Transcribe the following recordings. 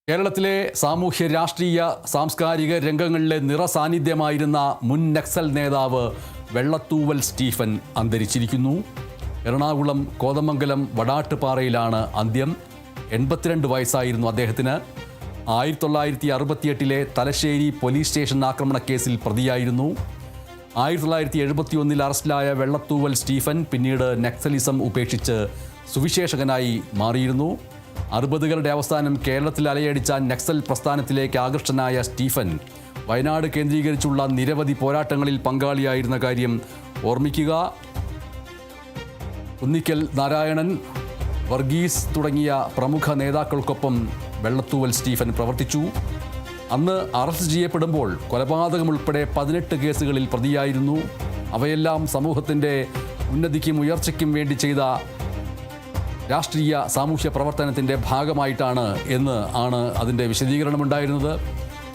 കേരളത്തിലെ സാമൂഹ്യ രാഷ്ട്രീയ സാംസ്കാരിക രംഗങ്ങളിലെ നിറസാന്നിധ്യമായിരുന്ന മുൻ നക്സൽ നേതാവ് വെള്ളത്തൂവൽ സ്റ്റീഫൻ അന്തരിച്ചിരിക്കുന്നു. എറണാകുളം കോതമംഗലം വടാട്ടുപാറയിലാണ് അന്ത്യം. 82 വയസ്സായിരുന്നു അദ്ദേഹത്തിന്. 1968 തലശ്ശേരി പോലീസ് സ്റ്റേഷൻ ആക്രമണക്കേസിൽ പ്രതിയായിരുന്നു. 1971 അറസ്റ്റിലായ വെള്ളത്തൂവൽ സ്റ്റീഫൻ പിന്നീട് നക്സലിസം ഉപേക്ഷിച്ച് സുവിശേഷകനായി മാറിയിരുന്നു. 60കളുടെ അവസാനം കേരളത്തിൽ അലയടിച്ച നക്സൽ പ്രസ്ഥാനത്തിലേക്ക് ആകർഷനായ സ്റ്റീഫൻ വയനാട് കേന്ദ്രീകരിച്ചുള്ള നിരവധി പോരാട്ടങ്ങളിൽ പങ്കാളിയായിരുന്ന കാര്യം ഓർമ്മിക്കുക. കുന്നിക്കൽ നാരായണൻ, വർഗീസ് തുടങ്ങിയ പ്രമുഖ നേതാക്കൾക്കൊപ്പം വെള്ളത്തൂവൽ സ്റ്റീഫൻ പ്രവർത്തിച്ചു. അന്ന് അറസ്റ്റ് ചെയ്യപ്പെടുമ്പോൾ കൊലപാതകം ഉൾപ്പെടെ 18 കേസുകളിൽ പ്രതിയായിരുന്നു. അവയെല്ലാം സമൂഹത്തിൻ്റെ ഉന്നതിക്കും ഉയർച്ചയ്ക്കും വേണ്ടി ചെയ്ത രാഷ്ട്രീയ സാമൂഹ്യ പ്രവർത്തനത്തിൻ്റെ ഭാഗമായിട്ടാണ് എന്ന് ആണ് അതിൻ്റെ വിശദീകരണമുണ്ടായിരുന്നത്.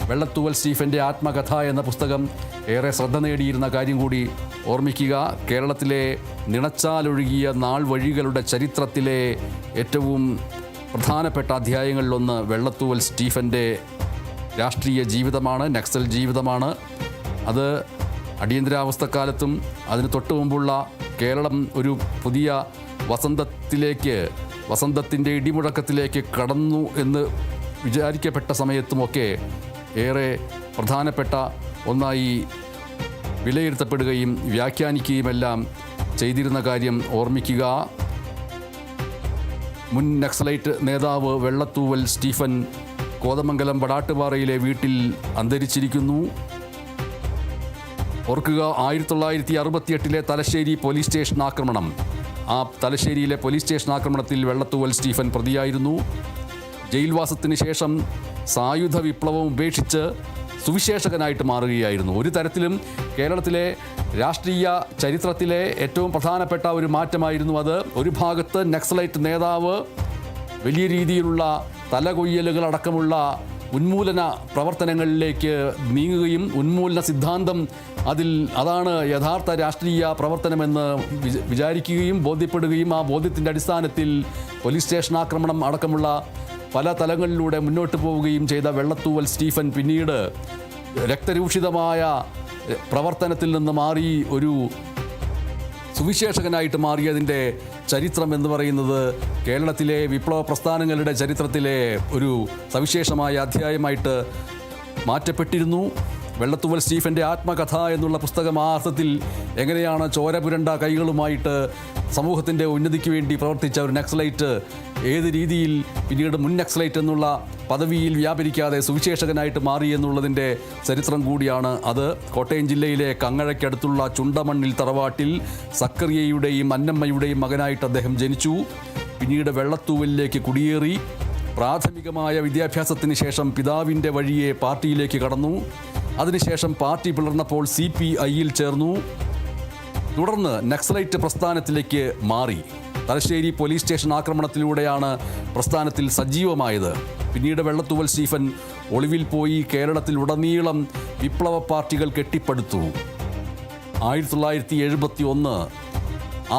വെള്ളത്തൂവൽ സ്റ്റീഫൻ്റെ ആത്മകഥ എന്ന പുസ്തകം ഏറെ ശ്രദ്ധ നേടിയിരുന്ന കാര്യം കൂടി ഓർമ്മിക്കുക. കേരളത്തിലെ നിണച്ചാലൊഴുകിയ നാൾ വഴികളുടെ ചരിത്രത്തിലെ ഏറ്റവും പ്രധാനപ്പെട്ട അധ്യായങ്ങളിലൊന്ന് വെള്ളത്തൂവൽ സ്റ്റീഫൻ്റെ രാഷ്ട്രീയ ജീവിതമാണ്, നക്സൽ ജീവിതമാണ്. അത് അടിയന്തരാവസ്ഥക്കാലത്തും അതിന് തൊട്ടു മുമ്പുള്ള കേരളം ഒരു പുതിയ വസന്തത്തിൻ്റെ ഇടിമുഴക്കത്തിലേക്ക് കടന്നു എന്ന് വിചാരിക്കപ്പെട്ട സമയത്തുമൊക്കെ ഏറെ പ്രധാനപ്പെട്ട ഒന്നായി വിലയിരുത്തപ്പെടുകയും വ്യാഖ്യാനിക്കുകയുമെല്ലാം ചെയ്തിരുന്ന കാര്യം ഓർമ്മിക്കുക. മുൻ നക്സലൈറ്റ് നേതാവ് വെള്ളത്തൂവൽ സ്റ്റീഫൻ കോതമംഗലം വടാട്ടുപാറയിലെ വീട്ടിൽ അന്തരിച്ചിരിക്കുന്നു. ഓർക്കുക, 1968 തലശ്ശേരി പോലീസ് സ്റ്റേഷൻ ആക്രമണം. ആ തലശ്ശേരിയിലെ പോലീസ് സ്റ്റേഷൻ ആക്രമണത്തിൽ വെള്ളത്തൂവൽ സ്റ്റീഫൻ പ്രതിയായിരുന്നു. ജയിൽവാസത്തിന് ശേഷം സായുധ വിപ്ലവം ഉപേക്ഷിച്ച് സുവിശേഷകനായിട്ട് മാറുകയായിരുന്നു. ഒരു തരത്തിലും കേരളത്തിലെ രാഷ്ട്രീയ ചരിത്രത്തിലെ ഏറ്റവും പ്രധാനപ്പെട്ട ഒരു മാറ്റമായിരുന്നു അത്. ഒരു ഭാഗത്ത് നക്സലൈറ്റ് നേതാവ് വലിയ രീതിയിലുള്ള തലകൊയ്യലുകളടക്കമുള്ള ഉന്മൂലന പ്രവർത്തനങ്ങളിലേക്ക് നീങ്ങുകയും ഉന്മൂലന സിദ്ധാന്തം അതാണ് യഥാർത്ഥ രാഷ്ട്രീയ പ്രവർത്തനമെന്ന് വിചാരിക്കുകയും ബോധ്യപ്പെടുകയും ആ ബോധ്യത്തിൻ്റെ അടിസ്ഥാനത്തിൽ പോലീസ് സ്റ്റേഷൻ ആക്രമണം അടക്കമുള്ള പല തലങ്ങളിലൂടെ മുന്നോട്ട് പോവുകയും ചെയ്ത വെള്ളത്തൂവൽ സ്റ്റീഫൻ പിന്നീട് രക്തരൂഷിതമായ പ്രവർത്തനത്തിൽ നിന്ന് മാറി ഒരു സുവിശേഷകനായിട്ട് മാറിയതിൻ്റെ ചരിത്രം എന്ന് പറയുന്നത് കേരളത്തിലെ വിപ്ലവ പ്രസ്ഥാനങ്ങളുടെ ചരിത്രത്തിലെ ഒരു സവിശേഷമായ അധ്യായമായിട്ട് മാറ്റപ്പെട്ടിരുന്നു. വെള്ളത്തൂവൽ സ്റ്റീഫൻ്റെ ആത്മകഥ എന്നുള്ള പുസ്തകം ആ അർത്ഥത്തിൽ എങ്ങനെയാണ് ചോര പുരണ്ട കൈകളുമായിട്ട് സമൂഹത്തിൻ്റെ ഉന്നതിക്ക് വേണ്ടി പ്രവർത്തിച്ച ഒരു നക്സലൈറ്റ് ഏത് രീതിയിൽ പിന്നീട് മുൻ നക്സലൈറ്റ് എന്നുള്ള പദവിയിൽ വ്യാപരിക്കാതെ സുവിശേഷകനായിട്ട് മാറി എന്നുള്ളതിൻ്റെ ചരിത്രം കൂടിയാണ് അത്. കോട്ടയം ജില്ലയിലെ കങ്ങഴയ്ക്കടുത്തുള്ള ചുണ്ടമണ്ണിൽ തറവാട്ടിൽ സക്കറിയയുടെയും അന്നമ്മയുടെയും മകനായിട്ട് അദ്ദേഹം ജനിച്ചു. പിന്നീട് വെള്ളത്തൂവലിലേക്ക് കുടിയേറി. പ്രാഥമികമായ വിദ്യാഭ്യാസത്തിന് ശേഷം പിതാവിൻ്റെ വഴിയെ പാർട്ടിയിലേക്ക് കടന്നു. അതിനുശേഷം പാർട്ടി പിളർന്നപ്പോൾ CPIയിൽ ചേർന്നു. തുടർന്ന് നക്സലൈറ്റ് പ്രസ്ഥാനത്തിലേക്ക് മാറി. തലശ്ശേരി പോലീസ് സ്റ്റേഷൻ ആക്രമണത്തിലൂടെയാണ് പ്രസ്ഥാനത്തിൽ സജീവമായത്. പിന്നീട് വെള്ളത്തൂവൽ സ്റ്റീഫൻ ഒളിവിൽ പോയി കേരളത്തിൽ ഉടനീളം വിപ്ലവ പാർട്ടികൾ കെട്ടിപ്പടുത്തു. 1971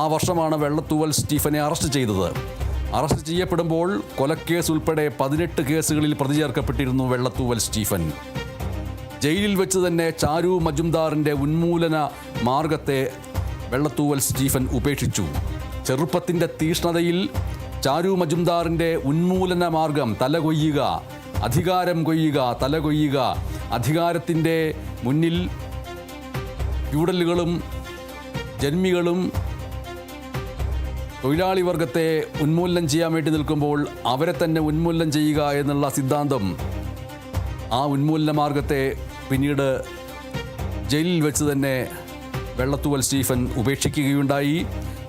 ആ വർഷമാണ് വെള്ളത്തൂവൽ സ്റ്റീഫനെ അറസ്റ്റ് ചെയ്തത്. അറസ്റ്റ് ചെയ്യപ്പെടുമ്പോൾ കൊലക്കേസ് ഉൾപ്പെടെ 18 കേസുകളിൽ പ്രതി ചേർക്കപ്പെട്ടിരുന്നു വെള്ളത്തൂവൽ സ്റ്റീഫൻ. ജയിലിൽ വെച്ച് തന്നെ ചാരു മജുംദാറിൻ്റെ ഉന്മൂലന മാർഗത്തെ വെള്ളത്തൂവൽ സ്റ്റീഫൻ ഉപേക്ഷിച്ചു. ചെറുപ്പത്തിൻ്റെ തീഷ്ണതയിൽ ചാരു മജുംദാറിൻ്റെ ഉന്മൂലന മാർഗം തലകൊയ്യുക, അധികാരം കൊയ്യുക, തലകൊയ്യുക, അധികാരത്തിൻ്റെ മുന്നിൽ ഫ്യൂഡലുകളും ജന്മികളും തൊഴിലാളി വർഗത്തെ ഉന്മൂലനം ചെയ്യാൻ വേണ്ടി നിൽക്കുമ്പോൾ അവരെ തന്നെ ഉന്മൂലനം ചെയ്യുക എന്നുള്ള സിദ്ധാന്തം, ആ ഉന്മൂലന മാർഗത്തെ പിന്നീട് ജയിലിൽ വെച്ച് തന്നെ വെള്ളത്തൂവൽ സ്റ്റീഫൻ ഉപേക്ഷിക്കുകയുണ്ടായി.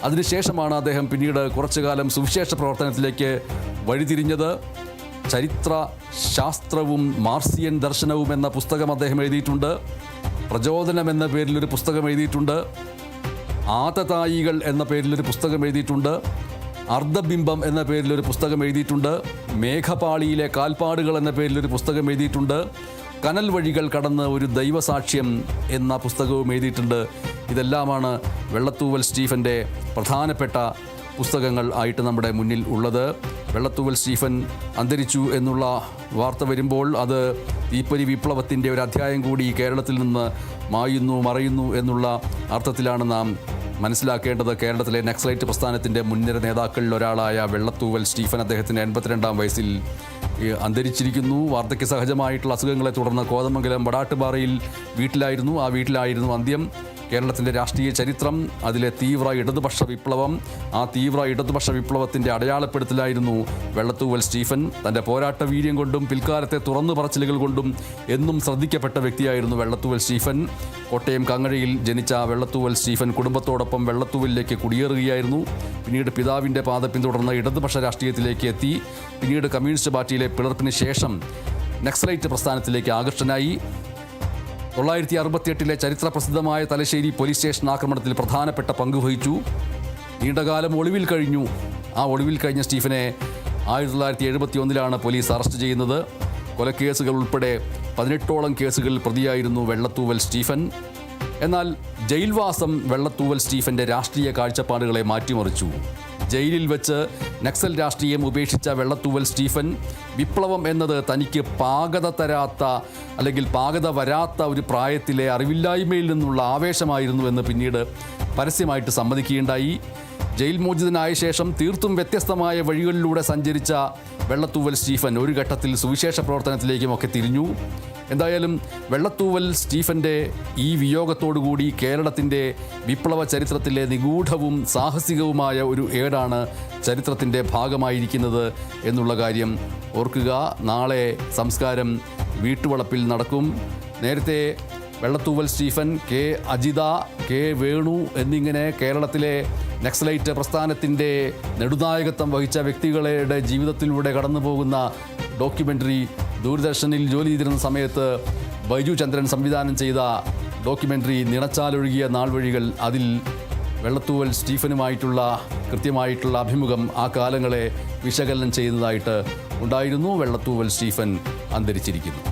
അതിനുശേഷമാണ് അദ്ദേഹം പിന്നീട് കുറച്ചു കാലം സുവിശേഷ പ്രവർത്തനത്തിലേക്ക് വഴിതിരിഞ്ഞത്. ചരിത്ര ശാസ്ത്രവും മാർസിയൻ ദർശനവും എന്ന പുസ്തകം അദ്ദേഹം എഴുതിയിട്ടുണ്ട്. പ്രചോദനം എന്ന പേരിലൊരു പുസ്തകം എഴുതിയിട്ടുണ്ട്. ആതതായികൾ എന്ന പേരിലൊരു പുസ്തകം എഴുതിയിട്ടുണ്ട്. അർദ്ധബിംബം എന്ന പേരിലൊരു പുസ്തകം എഴുതിയിട്ടുണ്ട്. മേഘപാളിയിലെ കാൽപ്പാടുകൾ എന്ന പേരിലൊരു പുസ്തകം എഴുതിയിട്ടുണ്ട്. കനൽ വഴികൾ കടന്ന് ഒരു ദൈവസാക്ഷ്യം എന്ന പുസ്തകവും എഴുതിയിട്ടുണ്ട്. ഇതെല്ലാമാണ് വെള്ളത്തൂവൽ സ്റ്റീഫൻ്റെ പ്രധാനപ്പെട്ട പുസ്തകങ്ങൾ ആയിട്ട് നമ്മുടെ മുന്നിൽ ഉള്ളത്. വെള്ളത്തൂവൽ സ്റ്റീഫൻ അന്തരിച്ചു എന്നുള്ള വാർത്ത വരുമ്പോൾ അത് തീപ്പൊരി വിപ്ലവത്തിൻ്റെ ഒരു അധ്യായം കൂടി കേരളത്തിൽ നിന്ന് മറയുന്നു എന്നുള്ള അർത്ഥത്തിലാണ് നാം മനസ്സിലാക്കേണ്ടത്. കേരളത്തിലെ നക്സലൈറ്റ് പ്രസ്ഥാനത്തിൻ്റെ മുൻനിര നേതാക്കളിൽ ഒരാളായ വെള്ളത്തൂവൽ സ്റ്റീഫൻ അദ്ദേഹത്തിൻ്റെ 82-ാം വയസ്സിൽ അന്തരിച്ചിരിക്കുന്നു. വാർദ്ധക്യ സഹജമായിട്ടുള്ള അസുഖങ്ങളെ തുടർന്ന് കോതമംഗലം വടാട്ടുപാറയിൽ വീട്ടിലായിരുന്നു. ആ വീട്ടിലായിരുന്നു അന്ത്യം. കേരളത്തിൻ്റെ രാഷ്ട്രീയ ചരിത്രം, അതിലെ തീവ്ര ഇടതുപക്ഷ വിപ്ലവം, ആ തീവ്ര ഇടതുപക്ഷ വിപ്ലവത്തിൻ്റെ അടയാളപ്പെടുത്തലായിരുന്നു വെള്ളത്തൂവൽ സ്റ്റീഫൻ. തൻ്റെ പോരാട്ട വീര്യം കൊണ്ടും പിൽക്കാലത്തെ തുറന്നു പറച്ചിലുകൾ കൊണ്ടും എന്നും ശ്രദ്ധിക്കപ്പെട്ട വ്യക്തിയായിരുന്നു വെള്ളത്തൂവൽ സ്റ്റീഫൻ. കോട്ടയം കങ്ങഴയിൽ ജനിച്ച വെള്ളത്തൂവൽ സ്റ്റീഫൻ കുടുംബത്തോടൊപ്പം വെള്ളത്തൂവലിലേക്ക് കുടിയേറുകയായിരുന്നു. പിന്നീട് പിതാവിൻ്റെ പാത പിന്തുടർന്ന് ഇടതുപക്ഷ രാഷ്ട്രീയത്തിലേക്ക് എത്തി. പിന്നീട് കമ്മ്യൂണിസ്റ്റ് പാർട്ടിയിലെ പിളർപ്പിന് ശേഷം നക്സലൈറ്റ് പ്രസ്ഥാനത്തിലേക്ക് ആകർഷനായി. 1968 ചരിത്ര പ്രസിദ്ധമായ തലശ്ശേരി പോലീസ് സ്റ്റേഷൻ ആക്രമണത്തിൽ പ്രധാനപ്പെട്ട പങ്കുവഹിച്ചു. നീണ്ടകാലം ഒളിവിൽ കഴിഞ്ഞു. ആ ഒളിവിൽ കഴിഞ്ഞ സ്റ്റീഫനെ 1971 പോലീസ് അറസ്റ്റ് ചെയ്യുന്നത്. കൊലക്കേസുകൾ ഉൾപ്പെടെ 18ഓളം കേസുകളിൽ പ്രതിയായിരുന്നു വെള്ളത്തൂവൽ സ്റ്റീഫൻ. എന്നാൽ ജയിൽവാസം വെള്ളത്തൂവൽ സ്റ്റീഫൻ്റെ രാഷ്ട്രീയ കാഴ്ചപ്പാടുകളെ മാറ്റിമറിച്ചു. ജയിലിൽ വെച്ച് നക്സൽ രാഷ്ട്രീയം ഉപേക്ഷിച്ച വെള്ളത്തൂവൽ സ്റ്റീഫൻ വിപ്ലവം എന്നത് തനിക്ക് പാകത വരാത്ത ഒരു പ്രായത്തിലെ അറിവില്ലായ്മയിൽ നിന്നുള്ള ആവേശമായിരുന്നു എന്ന് പിന്നീട് പരസ്യമായിട്ട് സമ്മതിക്കുകയുണ്ടായി. ജയിൽ മോചിതനായ ശേഷം തീർത്തും വ്യത്യസ്തമായ വഴികളിലൂടെ സഞ്ചരിച്ച വെള്ളത്തൂവൽ സ്റ്റീഫൻ ഒരു ഘട്ടത്തിൽ സുവിശേഷ പ്രവർത്തനത്തിലേക്കുമൊക്കെ തിരിഞ്ഞു. എന്തായാലും വെള്ളത്തൂവൽ സ്റ്റീഫൻ്റെ ഈ വിയോഗത്തോടുകൂടി കേരളത്തിൻ്റെ വിപ്ലവ ചരിത്രത്തിലെ നിഗൂഢവും സാഹസികവുമായ ഒരു ഏടാണ് ചരിത്രത്തിൻ്റെ ഭാഗമായിരിക്കുന്നത് എന്നുള്ള കാര്യം ഓർക്കുക. നാളെ സംസ്കാരം വീട്ടുവളപ്പിൽ നടക്കും. നേരത്തെ Vellathooval Stephen, K Ajitha, K Venu എന്നിങ്ങനെ കേരളത്തിലെ നക്സലൈറ്റ് പ്രസ്ഥാനത്തിൻ്റെ നെടുനായകത്വം വഹിച്ച വ്യക്തികളുടെ ജീവിതത്തിലൂടെ കടന്നു പോകുന്ന ഡോക്യുമെൻ്ററി ദൂരദർശനിൽ ജോലി ചെയ്തിരുന്ന സമയത്ത് ബൈജു ചന്ദ്രൻ സംവിധാനം ചെയ്ത ഡോക്യുമെൻ്ററി നിണച്ചാലൊഴുകിയ നാൾവഴികൾ, അതിൽ വെള്ളത്തൂവൽ സ്റ്റീഫനുമായിട്ടുള്ള കൃത്യമായിട്ടുള്ള അഭിമുഖം ആ കാലങ്ങളെ വിശകലനം ചെയ്യുന്നതായിട്ട് ഉണ്ടായിരുന്നു. വെള്ളത്തൂവൽ സ്റ്റീഫൻ അന്തരിച്ചിരിക്കുന്നു.